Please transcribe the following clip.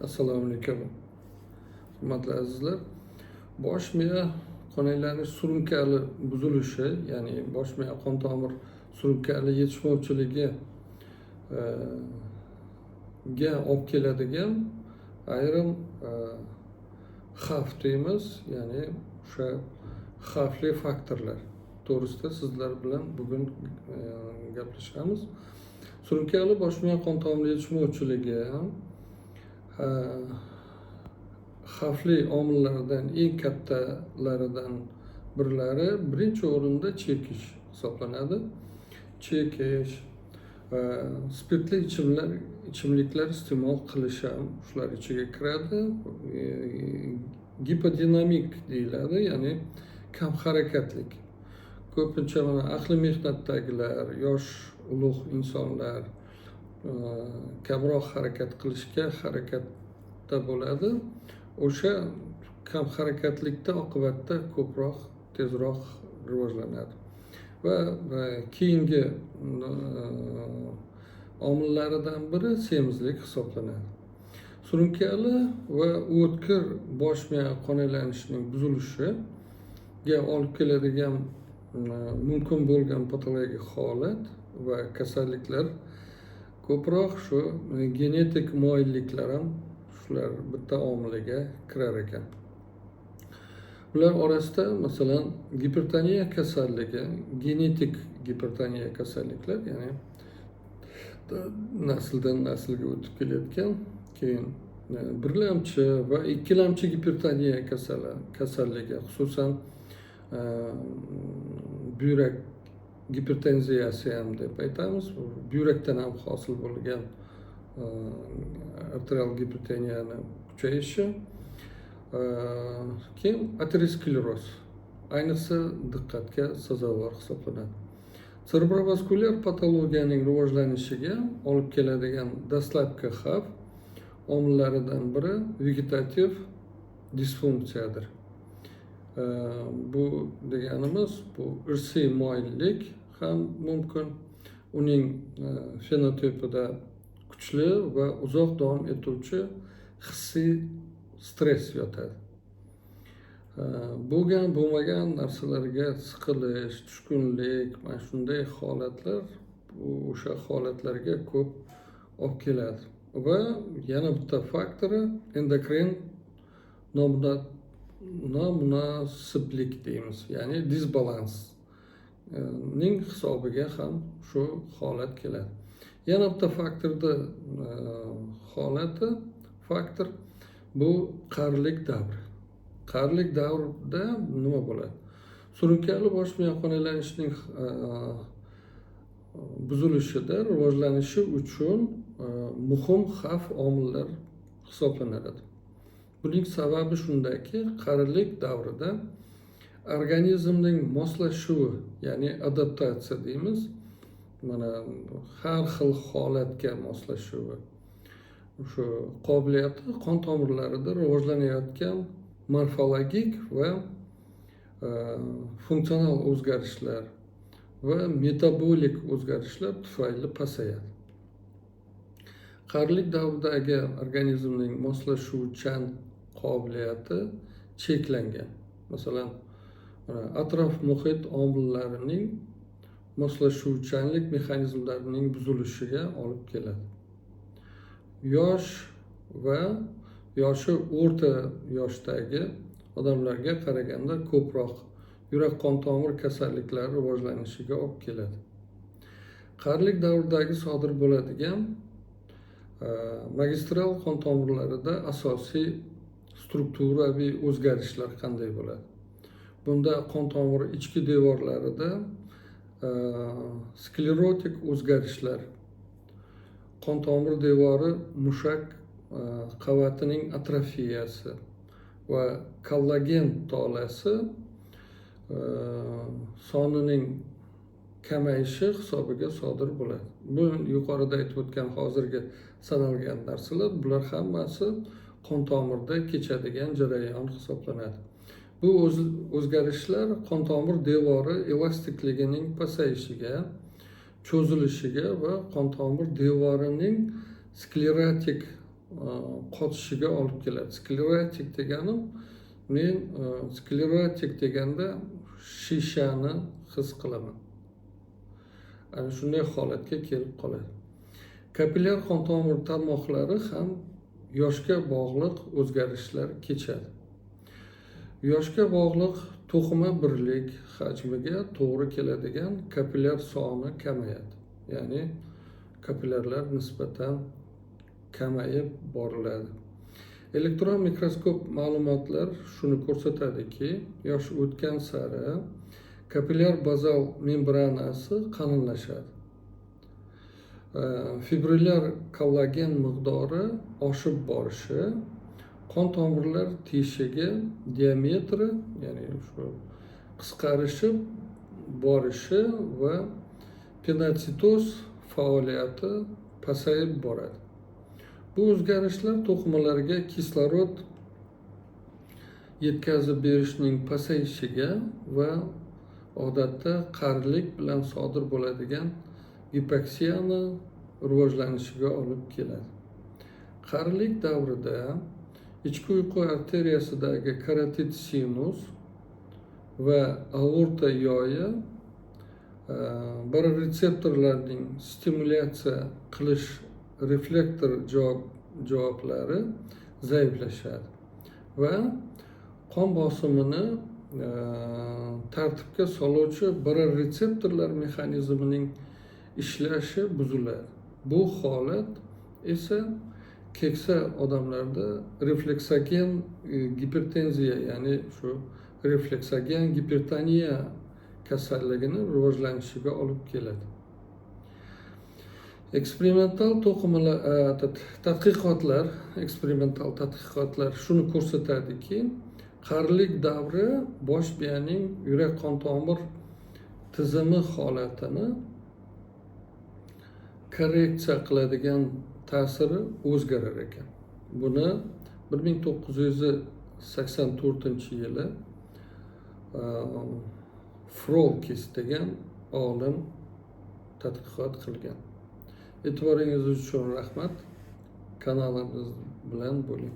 Assalomu alaykum, hurmatli azizlar. Bosh miya qon surunkali buzilishi, ya'ni bosh miya qon tomir surunkali yetishmovchiligi ga olib keladigan ayrim xavf deymiz, ya'ni o'sha xavfli faktorlar to'g'risida sizlar bilan bugun gaplashamiz. Surunkali bosh miya qon tomir yetishmovchiligi xavfli omillardan eng kattalaridan birlari birinchi o'rinda chekish hisoblanadi. Chekish, spirtli ichimliklar iste'mol qilish ham shular ichiga kiradi. Gipodinamik deyiladi, ya'ni kam harakatlik. Ko'pincha mana ahli mehnatdagilar, yosh ulug' insonlar kamroq harakat qilishga harakatda bo'ladi. O'sha kam harakatlikda oqibatda ko'proq, tezroq rivojlanadi. Va keyingi omillaridan biri semizlik hisoblanadi. Surunkali va o'tkir bosh miya qon aylanishining buzilishiga olib keladigan mumkin bo'lgan patologik holat va kasalliklar ko'proq shu genetik moyilliklar ham shular bitta omiliga kirar ekan. Ular orasida masalan gipertoniya kasalligi, genetik gipertoniya kasalliklar, ya'ni nasldan naslga o'tib kelayotgan, keyin birlamchi va ikkilamchi gipertoniya kasalligi, xususan buyrak gipertenziyasi ham deb aytamiz. Buyrakdan ham hosil bo'lgan arterial gipertoniyani kuchayishi. Keyin ateroskleroz ayniqsa diqqatga sazovor hisoblanadi. Cerebrovaskulyar patologiyaning rivojlanishiga olib keladigan dastlabki xavf omillaridan biri vegetativ disfunksiyadir. Bu deganimiz, bu irsiy moyillik ham mumkin. Uning fenotipida kuchli va uzoq davom etuvchi hissiy stress yotadi. Bo'lgan bo'lmagan narsalarga siqilish, tushkunlik, mana shunday holatlar o'sha holatlarga ko'p olib keladi. Va yana bitta faktori endokrin nomunosiblik deymiz, ya'ni disbalansning hisobiga ham shu holat keladi. Yana bitta faktor bu qarilik davri. Qarilik davrida nima bo'ladi? Surunkali bosh miya qon aylanishining buzilishida rivojlanishi uchun muhim xavf omillar hisoblanadi. Buning sababi shundaki, qarilik davrida organizmning moslashuvi, ya'ni adaptatsiya deymiz, mana har xil holatga moslashuvi, shu qobiliyati qon tomirlarida rivojlanayotgan morfologik va funksional o'zgarishlar va metabolik o'zgarishlar tufayli pasayadi. Qarilik davridagi organizmning moslashuvchan qobiliyati cheklangan. Masalan, atrof muhit omillarining moslashuvchanlik mexanizmlarining buzilishiga olib keladi. Yosh va yoshi o'rta yoshdagi odamlarga qaraganda ko'proq yurak qon tomir kasalliklari rivojlanishiga olib keladi. Qarilik davridagi sodir bo'ladigan magistral qon tomirlarida asosiy strukturaviy o'zgarishlar qanday bo'ladi? Bunda qon tomiri ichki devorlarida sklerotik o'zgarishlar, qon tomir devori mushak qavatining atrofiyasi va kollagen tolasi sonining kamayishi hisobiga sodir bo'ladi. Bu yuqorida aytib o'tgan hozirgi sanalgan narsalar, bular hammasi qon tomirda kechadigan jarayon hisoblanadi. Bu o'zgarishlar qon tomir devori elastikligining pasayishiga, cho'zilishiga va qon tomir devorining sklerotik qotishiga olib keladi. Sklerotik deganim, men sklerotik deganda shishani his qilaman. Ana shunday holatga kelib qoladi. Kapillyar qon tomir tarmoqlari ham yoshga bog'liq o'zgarishlar kechadi. Yoshga bog'liq to'qima birlik hajmiga to'g'ri keladigan kapillyar soni kamayadi. Ya'ni kapillyarlar nisbatan kamayib boriladi. Elektron mikroskop ma'lumotlar shuni ko'rsatadiki, yosh o'tgan sari kapillyar bazal membranasi qalinlashadi. Fibrillar kollagen miqdori oshib borishi, qon tomirlar teshigi diametri, ya'ni shu qisqarishib borishi va penotsitoz faoliyati pasayib boradi. Bu o'zgarishlar to'qimalarga kislorod yetkazib berishning pasayishiga va odatda qarilik bilan sodir bo'ladigan gipoksiyani rivojlanishiga olib keladi. Qarilik davrida ichki uyqu arteriyasidagi karotid sinus va aorta yoyi baroretseptorlarning stimulyatsiya qilish reflektor javoblari zaiflashadi va qon bosimini tartibga soluvchi baroretseptorlar mexanizmining ishlashi buziladi. Bu holat esa keksa odamlarda refleksogen gipertenziya, ya'ni shu refleksogen gipertoniya kasalligini rivojlanishiga olib keladi. Eksperimental tadqiqotlar shuni ko'rsatadiki, qarilik davri bosh miyaning yurak qon tomir tizimi holatini korreksiya qiladigan ta'siri o'zgarar ekan. Buni 1984-yili Frolkis degan olim tadqiqot qilgan. E'tiboringiz uchun rahmat. Kanalimiz bilan bo'ling.